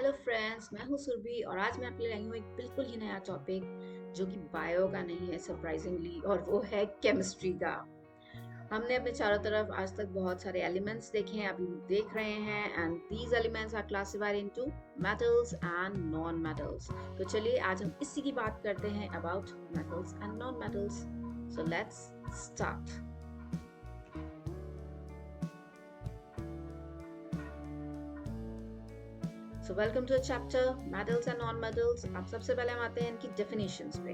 Hello friends, मैं हूँ सुरभि और आज मैं आपके लिए आई हूँ एक बिल्कुल ही नया टॉपिक जो कि बायो का नहीं है सरप्राइजिंगली, और वो है केमिस्ट्री का। हमने अपने चारों तरफ आज तक बहुत सारे एलिमेंट्स देखे हैं, अभी भी देख रहे हैं, and these elements are classified into metals and non metals. तो चलिए आज हम इसी की बात करते हैं about metals and non metals. So let's start. So welcome to chapter metals and non metals. अब सबसे पहले हम आते हैं इनकी डेफिनेशंस पे।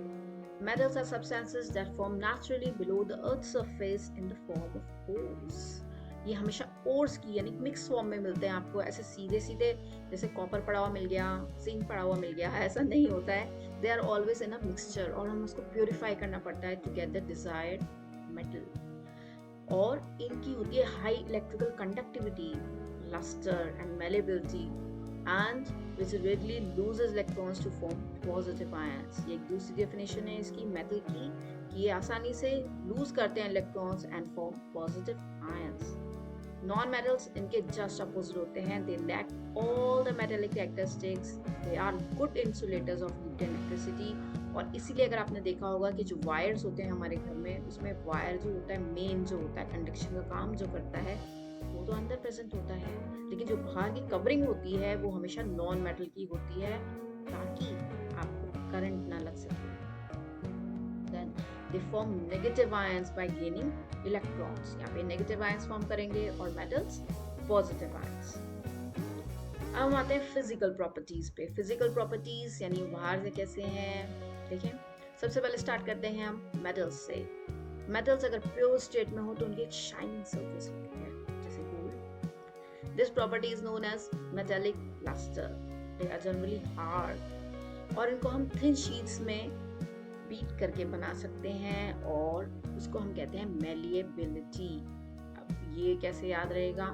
Metals are substances that form naturally below the earth's surface in the form of pores. ये हमेशा pores की यानी मिक्स फॉर्म में मिलते हैं आपको, ऐसे सीधे सीधे जैसे कॉपर पड़ा हुआ मिल गया, जिंक पड़ा हुआ मिल गया, ऐसा नहीं होता है। They are always in a mixture और हम उसको प्योरीफाई करना पड़ता है to get the desired metal. और इनकी होती है high electrical conductivity, lustre and malleability, and which readily loses electrons to form positive ions। ये एक दूसरी डेफिनेशन है इसकी मेटल की कि ये आसानी से लूज करते हैं electrons and form positive ions. Non metals इनके जस्ट अपोजिट होते हैं। They lack all the metallic characteristics, they are good insulators of heat and electricity. और इसीलिए अगर आपने देखा होगा कि जो वायर्स होते हैं हमारे घर में, उसमें वायर जो होता है मेन जो होता है कंडक्शन का काम जो करता है वो तो अंदर प्रेजेंट होता है, लेकिन जो बाहर की कवरिंग होती है वो हमेशा नॉन मेटल की होती है ताकि आपको करंट ना लग सके। Then they form negative ions by gaining electrons। यहाँ पे negative ions फॉर्म करेंगे और metals positive ions। अब हम आते हैं फिजिकल प्रॉपर्टीज पे। फिजिकल प्रॉपर्टीज यानी बाहर से कैसे हैं, देखें। सबसे पहले स्टार्ट करते हैं हम मेटल्स से। मेटल्स अगर प्योर स्टेट में हो तो उनकी एक शाइनिंग सरफेस होती है जैसे gold. This property is known as metallic lustre. They are generally hard और इनको हम थिन शीट्स में बीट करके बना सकते हैं और उसको हम कहते हैं मेलिएबिलिटी। अब ये कैसे याद रहेगा,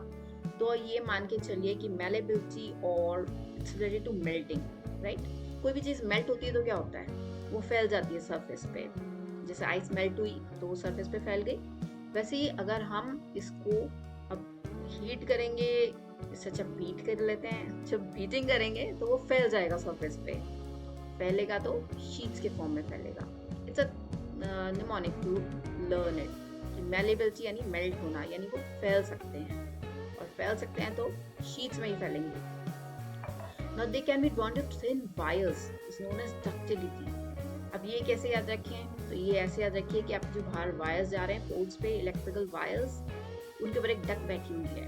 तो ये मान के चलिए कि मेलिएबिलिटी और it's related to melting, right. कोई भी चीज मेल्ट होती है तो क्या होता है, वो फैल जाती है सरफेस पे। जैसे आइस मेल्ट हुई तो वो सरफेस पे फैल गई, वैसे ही अगर हम इसको अब हीट करेंगे, इससे जब बीट कर लेते हैं, जब बीटिंग करेंगे तो वो फैल जाएगा सरफेस पे। फैलेगा तो शीट्स के फॉर्म में फैलेगा। It's a mnemonic to learn it. Malleability यानी मेल्ट होना, यानी वो फैल सकते हैं और फैल सकते हैं तो शीट्स में ही फैलेंगे। Now they can be drawn to thin wires, is known as ductility। अब ये कैसे याद रखें, तो ये ऐसे याद रखिए कि आप जो बाहर वायर्स जा रहे हैं पोल्स पे, इलेक्ट्रिकल वायर्स, उनके ऊपर एक डक्ट बैठी हुई है।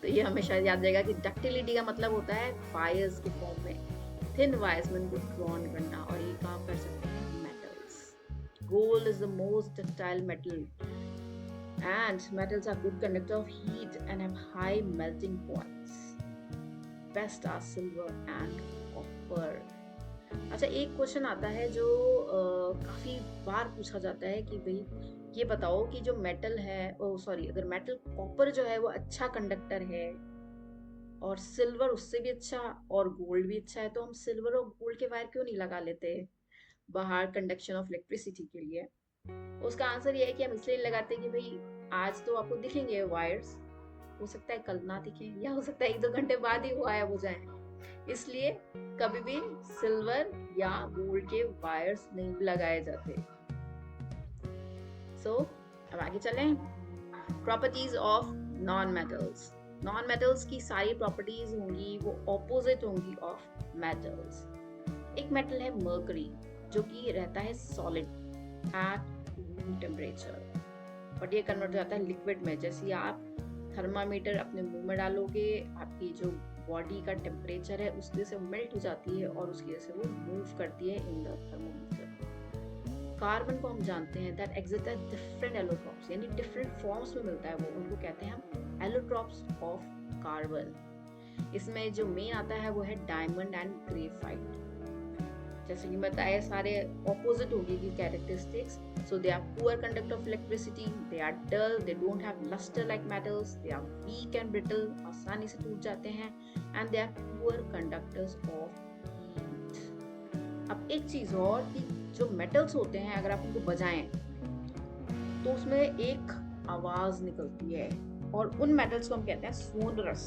तो ये हमेशा याद रहेगा कि डक्टिलिटी का मतलब होता है वायर्स के फॉर्म में, थिन वायर्स में उनको ड्रॉन करना। और ये काम कर सकते हैं metals. Gold is the most ductile metal and metals are good conductor of heat and have high melting points। best are silver and copper। अच्छा, एक क्वेश्चन आता है जो काफी बार पूछा जाता है कि भाई ये बताओ कि जो मेटल है, सॉरी, अगर मेटल कॉपर जो है वो अच्छा कंडक्टर है और सिल्वर उससे भी अच्छा और गोल्ड भी अच्छा है, तो हम सिल्वर और गोल्ड के वायर क्यों नहीं लगा लेते बाहर कंडक्शन ऑफ इलेक्ट्रिसिटी के लिए। उसका आंसर ये है कि हम इसलिए लगाते हैं कि भाई आज तो आपको दिखेंगे वायर्स, हो सकता है कल ना दिखे, या हो सकता है 1-2 घंटे बाद ही वो गायब हो जाए। इसलिए कभी भी सिल्वर या गोल्ड के वायर्स नहीं लगाए जाते। अब आगे चलें। Properties of non metals. Non metals की सारी प्रॉपर्टीज होंगी वो ऑपोजिट होंगी ऑफ मेटल्स। एक मेटल है मर्करी जो कि रहता है solid at room temperature, but ये कन्वर्ट हो जाता है लिक्विड में। जैसे आप थर्मामीटर अपने मुंह में डालोगे, आपकी जो बॉडी का टेम्परेचर है उसकी वजह से मेल्ट हो जाती है और उसकी वजह से वो मूव करती है इन द थर्मोमीटर। कार्बन को हम जानते हैं that exist as different allotropes, यानी डिफरेंट फॉर्म्स में मिलता है वो, उनको कहते हैं हम एलोट्रॉप्स ऑफ कार्बन। इसमें जो मेन आता है वो है डायमंड एंड ग्रेफाइट। जैसे कि बताया सारे ऑपोजिट होगी की characteristics. So they are poor conductor of electricity, they are dull, they don't have luster like metals, they are weak and brittle, आसानी से टूट जाते हैं, and they are poor conductors of heat। अब एक चीज और कि जो मेटल्स होते हैं अगर आप उनको बजाएं तो उसमें एक आवाज निकलती है और उन मेटल्स को हम कहते हैं सोनरस।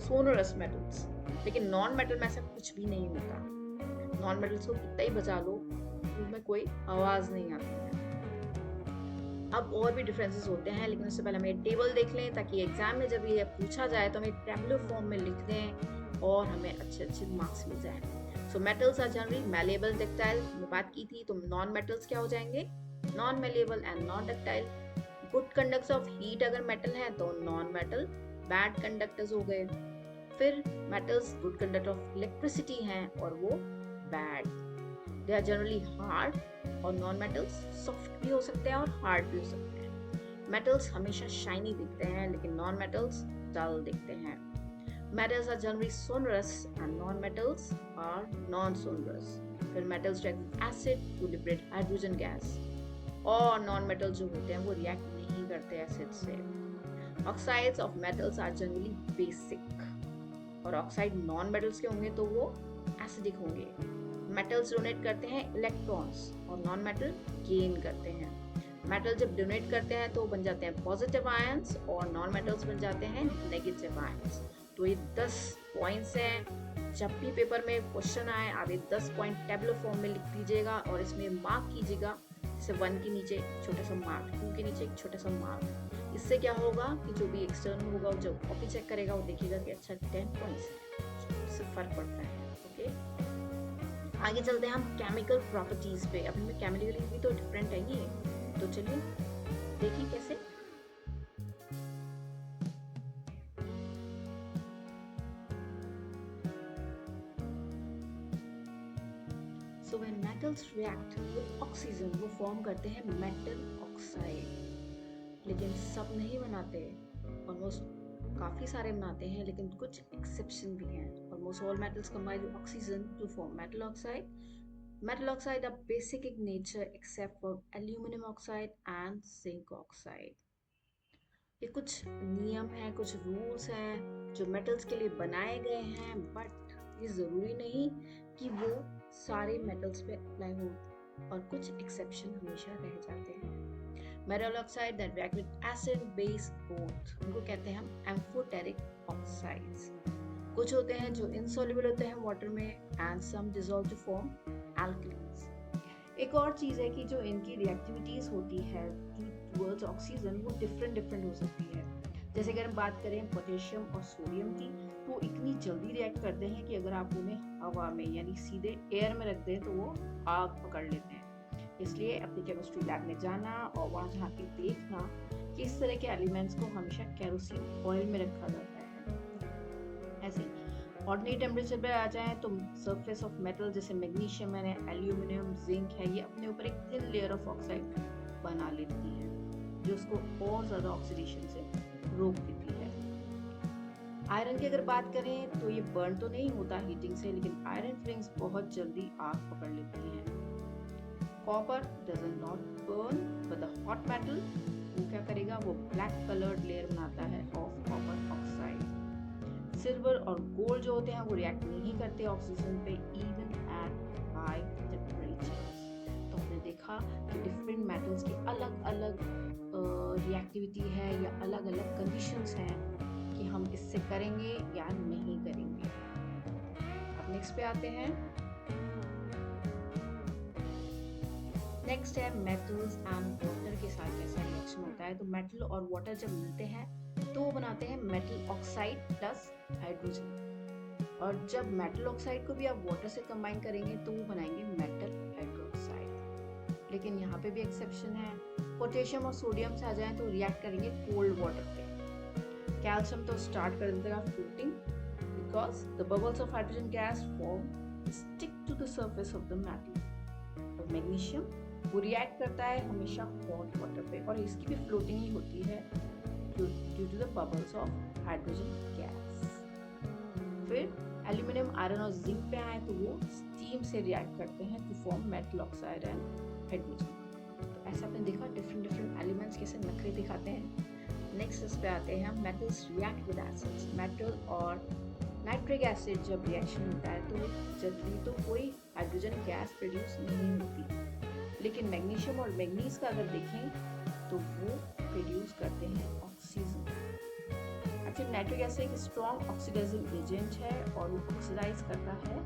Sonorous metals. लेकिन नॉन मेटल में ऐसा कुछ भी नहीं होता। नॉन मेटल्स को कितना ही बजा लो, उसमें कोई आवाज नहीं आती है। अब और भी डिफरेंसेस होते हैं, लेकिन उससे पहले हम ये टेबल देख लें, ताकि एग्जाम में जब ये पूछा जाए तो हमें टेबुलर फॉर्म में लिख दें और हमें अच्छे अच्छे मार्क्स मिल जाए। So metals are generally malleable, ductile में बात की थी, तो नॉन मेटल्स क्या हो जाएंगे? Non malleable and non ductile. Good conductors of heat अगर मेटल है तो नॉन मेटल, बैड कंडक्टर्स हो गए। फिर metals good conductor of electricity हैं और वो bad. They are generally hard, और नॉन मेटल्स सॉफ्ट भी हो सकते हैं और हार्ड भी हो सकते हैं। मेटल्स हमेशा शाइनी दिखते हैं, लेकिन नॉन मेटल्स डल दिखते हैं। Metals are generally sonorous and non-metals are non-sonorous. फिर metals react with acid to liberate hydrogen gas. और non-metals जो होते हैं वो react नहीं करते acid से. Oxides of metals are generally basic. और oxide non-metals के होंगे तो वो acidic होंगे. Metals donate करते हैं electrons और non-metal gain करते हैं. मेटल जब डोनेट करते हैं तो बन जाते हैं पॉजिटिव आयंस और नॉन मेटल्स बन जाते हैं नेगेटिव आयंस। तो ये 10 पॉइंट्स हैं। जब भी पेपर में क्वेश्चन आए आप ये 10 पॉइंट टेबुलर फॉर्म में लिख दीजिएगा और इसमें मार्क कीजिएगा। जैसे 1 के नीचे एक छोटा सा मार्क, 2 के नीचे एक छोटा सा मार्क। इससे क्या होगा कि जो भी एक्सटर्नल होगा, जो कॉपी चेक करेगा वो देखेगा कि अच्छा 10 पॉइंट्स है, इससे फर्क पड़ता है। ओके, आगे चलते हैं हम केमिकल प्रॉपर्टीज पे। अब इनमें केमिकली भी तो डिफरेंट है ये, तो चलिए देखिए कैसे। So when metals react with oxygen वो फॉर्म करते हैं मेटल ऑक्साइड। लेकिन सब नहीं बनाते, ऑलमोस्ट काफी सारे बनाते हैं, लेकिन कुछ एक्सेप्शन भी हैं। Almost all metals combine with oxygen to form metal oxide. Metal oxide are basic in nature except for aluminum oxide and zinc oxide. ये कुछ नियम हैं, कुछ रूल्स हैं जो मेटल्स के लिए बनाए गए हैं, बट ये ज़रूरी नहीं कि वो सारे मेटल्स पे अप्लाई हो, और कुछ एक्सेप्शन हमेशा रह जाते हैं। Metal oxide that react with acid base both, उनको कहते हैं हम एम्फोटेरिक ऑक्साइड्स। कुछ होते हैं जो इनसॉल्युबल होते हैं वाटर में, and some dissolve to form alkalines. एक और चीज है कि जो इनकी रिएक्टिविटीज होती है टुवर्ड्स ऑक्सीजन वो डिफरेंट हो सकती है। जैसे अगर हम बात करें पोटेशियम और सोडियम की, तो इतनी जल्दी रिएक्ट करते हैं कि अगर आप उन्हें हवा में यानी सीधे एयर में रख दें तो वो आग पकड़ लेते हैं। इसलिए अपनी केमिस्ट्री लैब में जाना और वहाँ जाके देखना कि इस तरह के एलिमेंट्स को हमेशा केरोसिन ऑयल में रखा जाता है। ऐसे ऑर्डिनरी टेम्परेचर पे आ जाएं तो सरफेस ऑफ मेटल जैसे मैग्नीशियम है, एल्यूमिनियम, जिंक है, ये अपने ऊपर एक थिन लेयर ऑफ ऑक्साइड बना लेती है जो उसको और ज़्यादा ऑक्सीडेशन से रोक देती है। आयरन की अगर बात करें तो ये बर्न तो नहीं होता हीटिंग से, लेकिन आयरन रिंग्स बहुत जल्दी आग पकड़ लेती हैं। Copper doesn't not burn, but the hot metal वो क्या करेगा, वो ब्लैक कलर्ड लेयर बनाता है ऑफ कॉपर ऑक्साइड। सिल्वर और गोल्ड जो होते हैं वो रिएक्ट नहीं करते ऑक्सीजन पे इवन एट हाई टेम्परेचर्स। तो हमने देखा कि डिफरेंट मेटल्स की अलग अलग रिएक्टिविटी है या अलग अलग कंडीशंस हैं कि हम इससे करेंगे या नहीं करेंगे। अब नेक्स्ट पे आते हैं। नेक्स्ट है मेटल्स एंड वाटर के साथ कैसा रिएक्शन होता है। तो मेटल और वाटर जब मिलते हैं तो वो बनाते हैं मेटल ऑक्साइड प्लस हाइड्रोजन, और जब मेटल ऑक्साइड को भी आप वाटर से कंबाइन करेंगे तो वो बनाएंगे मेटल हाइड्रोक्साइड। लेकिन यहाँ पे भी एक्सेप्शन है। पोटेशियम और सोडियम से आ जाएं तो रिएक्ट करेंगे कोल्ड वाटर पे। कैल्शियम तो स्टार्ट कर देगा floating because the bubbles of hydrogen gas form stick to the surface of the metal. और मैग्नीशियम वो रिएक्ट करता है हमेशा हॉट वाटर पे, और इसकी भी फ्लोटिंग ही होती है due to the bubbles of hydrogen gas। फिर एल्यूमिनियम, आयरन और जिंक पे आए तो वो स्टीम से रिएक्ट करते हैं to form metal oxide and hydrogen. तो ऐसा आपने देखा डिफरेंट एलिमेंट्स कैसे नखरे दिखाते हैं। नेक्स्ट इस पे आते हैं हम, metals react with acids. Metal और नाइट्रिक एसिड जब रिएक्शन होता है तो जल्दी तो कोई हाइड्रोजन गैस प्रोड्यूस नहीं होती, लेकिन मैग्नीशियम और मैग्नीज का अगर देखें तो वो प्रोड्यूस करते हैं ऑक्सीजन। एक्चुअली नाइट्रिक एसिड एक स्ट्रॉन्ग ऑक्सीडाइजिंग एजेंट है और वो ऑक्सीडाइज करता है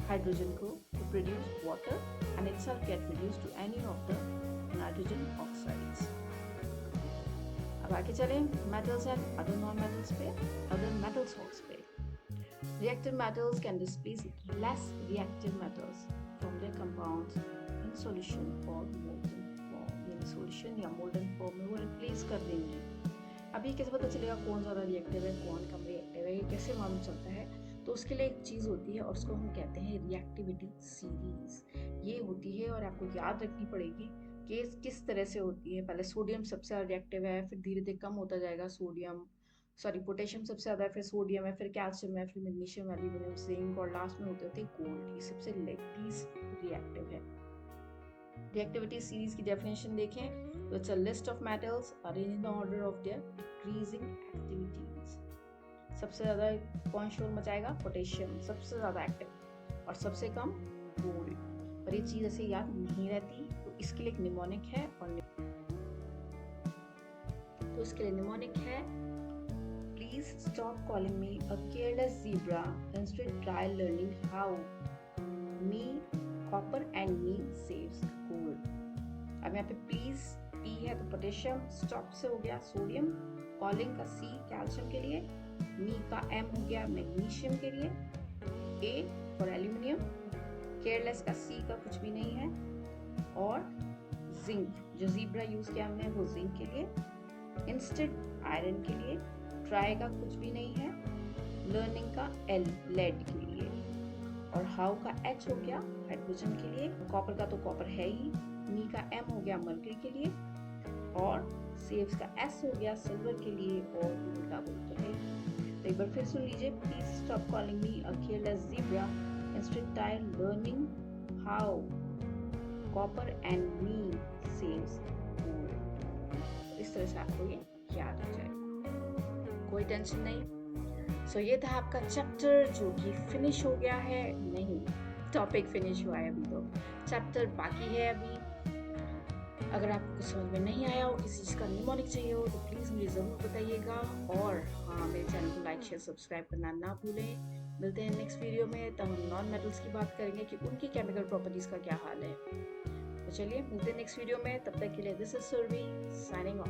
हाइड्रोजन को to produce water and itself get reduced to any of the nitrogen oxides. अब आगे चलें metals and other non metals पे, अदर मेटल सॉल्ट्स पे। Reactive metals can displace less reactive metals from their compounds in solution or molten form, यानी solution या molten form में वो replace कर देंगी। अब ये कैसे पता चलेगा कौन ज़्यादा रिएक्टिव है कौन कम रिएक्टिव है, ये कैसे मालूम चलता है? तो उसके लिए एक चीज़ होती है और उसको हम कहते हैं रिएक्टिविटी सीरीज। ये होती है और आपको याद रखनी पड़ेगी कि किस तरह से होती है। पहले सोडियम सबसे ज़्यादा रिएक्टिव है, फिर धीरे धीरे कम होता जाएगा पोटेशियम सबसे ज़्यादा है, फिर सोडियम है, फिर कैल्शियम है, फिर मैग्नीशियम, एल्यूमिनियम, जिंक और लास्ट में होते थे गोल्ड। ये सबसे लीस्ट रिएक्टिव है। रिएक्टिविटी सीरीज की डेफिनेशन देखें तो it's a list of metals arranged in the order of their decreasing activities. सबसे ज़्यादा कौन शोर मचाएगा? पोटेशियम सबसे ज़्यादा एक्टिव और सबसे कम गोल्ड। पर ये चीज़ ऐसे याद नहीं रहती, तो इसके लिए एक निमोनिक है तो इसके लिए निमोनिक है Please stop calling me a careless zebra. Instead, try learning how me, copper and me saves gold. अब यहाँ पे please P है तो पोटेशियम, stop से हो गया सोडियम, calling का C कैल्शियम के लिए, me का M हो गया मैग्नीशियम के लिए, A फॉर एल्यूमिनियम, careless का C का कुछ भी नहीं है, और जिंक जो जीब्रा यूज किया हमने वो जिंक के लिए, इंस्टेड आयरन के लिए, ट्राई का कुछ भी नहीं है, लर्निंग का एल लेड के लिए, और हाउ का एच हो गया हाइड्रोजन के लिए, कॉपर का तो कॉपर है ही, नी का एम हो गया मर्करी के लिए, और सेव्स का एस हो गया सिल्वर के लिए, और गोल्ड का गोल्ड तो है ही। तो एक बार फिर सुन लीजिए, please stop calling me a careless zebra, instead try learning how copper and me saves gold. इस तरह से आपको ये याद हो जाएगा, कोई टेंशन नहीं। सो ये था आपका चैप्टर जो कि फिनिश हो गया है, नहीं टॉपिक फिनिश हुआ है, अभी तो चैप्टर बाकी है अभी। अगर आपको कुछ समझ में नहीं आया हो, किसी चीज़ का निमोनिक चाहिए हो तो प्लीज़ मुझे ज़रूर बताइएगा, और हाँ मेरे चैनल को लाइक शेयर सब्सक्राइब करना ना भूलें। मिलते हैं नेक्स्ट वीडियो में, तब हम नॉन मेटल्स की बात करेंगे कि उनकी केमिकल प्रॉपर्टीज़ का क्या हाल है। तो चलिए मिलते हैं नेक्स्ट वीडियो में, तब तक के लिए this is Surabhi signing of.